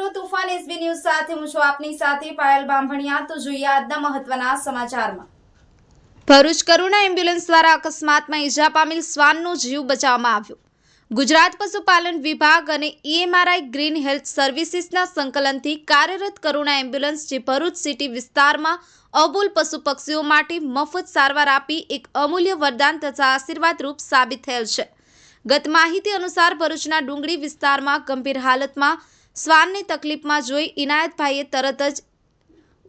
કરું તુફાન SB news સાથે હું છું આપની સાથે પાયલ બામભણિયા। તો જોઈએ આજના મહત્વના સમાચારમાં। ભરૂચ કરુણા એમ્બ્યુલન્સ દ્વારા અકસ્માતમાં ઈજા પામેલ શ્વાનનો જીવ બચાવવામાં આવ્યો। ગુજરાત પશુપાલન વિભાગ અને ઈએમઆરઆઈ ગ્રીન હેલ્થ સર્વિસીસના સંકલનથી કાર્યરત કરુણા એમ્બ્યુલન્સ જે ભરૂચ સિટી વિસ્તારમાં અબોલ પશુ પક્ષીઓ માટે મફત સારવાર આપી એક અમૂલ્ય વરદાન તથા આશીર્વાદરૂપ સાબિત થયેલ છે। ગત માહિતી અનુસાર ભરૂચના ડુંગળી વિસ્તારમાં ગંભીર હાલતમાં શ્વાનને તકલીફમાં જોઈ ઇનાયતભાઈએ તરત જ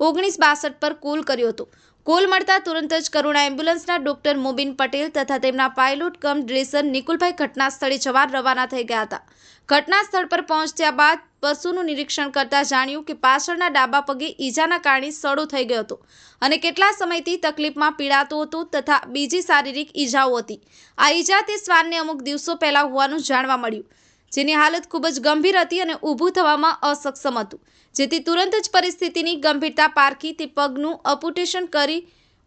1962 પર કોલ કર્યો હતો। કોલ મળતા તુરંત જ કરુણા એમ્બ્યુલન્સના ડોક્ટર મોબીન પટેલ તથા તેમના પાયલોટ કમ ડ્રેસર નિકુલભાઈ ઘટના સ્થળે જવા રવાના થઈ ગયા હતા। ઘટના સ્થળ પર પહોંચ્યા બાદ પશુનું નિરીક્ષણ કરતા જાણ્યું કે પાછળના ડાબા પગે ઈજાના કારણે સડો થઈ ગયો હતો અને કેટલા સમયથી તકલીફમાં પીડાતો હતો તથા બીજી શારીરિક ઈજાઓ હતી। આ ઈજા તે શ્વાનને અમુક દિવસો પહેલા હોવાનું જાણવા મળ્યું, જેની હાલત ખૂબ જ ગંભીર હતી અને ઊભું થવામાં અસક્ષમ હતું, જેથી તુરંત જ પરિસ્થિતિની ગંભીરતા પારખી તે પગનું અમ્પ્યુટેશન કરી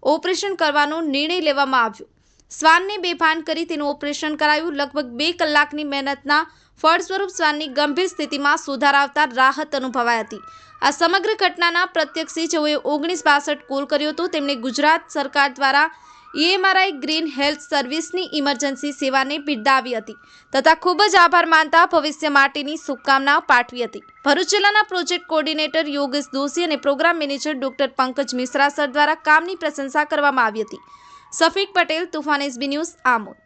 ઓપરેશન કરવાનો નિર્ણય લેવામાં આવ્યો। શ્વાનને બેભાન કરી તેનું ઓપરેશન કરાયું। લગભગ 2 કલાકની મહેનતના ફળ સ્વરૂપ શ્વાનની ગંભીર સ્થિતિમાં સુધાર આવતા રાહત અનુભવાઈ હતી। આ સમગ્ર ઘટનાના પ્રત્યક્ષી જેઓએ 1962 કોલ કર્યો હતો તેમણે ગુજરાત સરકાર દ્વારા ઈએમઆરઆઈ ગ્રીન હેલ્થ સર્વિસની ઇમરજન્સી સેવાને બિરદાવી હતી તથા ખૂબ જ આભાર માનતા ભવિષ્ય માટેની શુભકામનાઓ પાઠવી હતી। ભરૂચ જિલ્લાના પ્રોજેક્ટ કોર્ડિનેટર યોગેશ દોશી અને program manager doctor Pankaj Mishra sir દ્વારા કામની પ્રશંસા કરવામાં આવી હતી। Safiq Patel, Tufan SB news, Amod.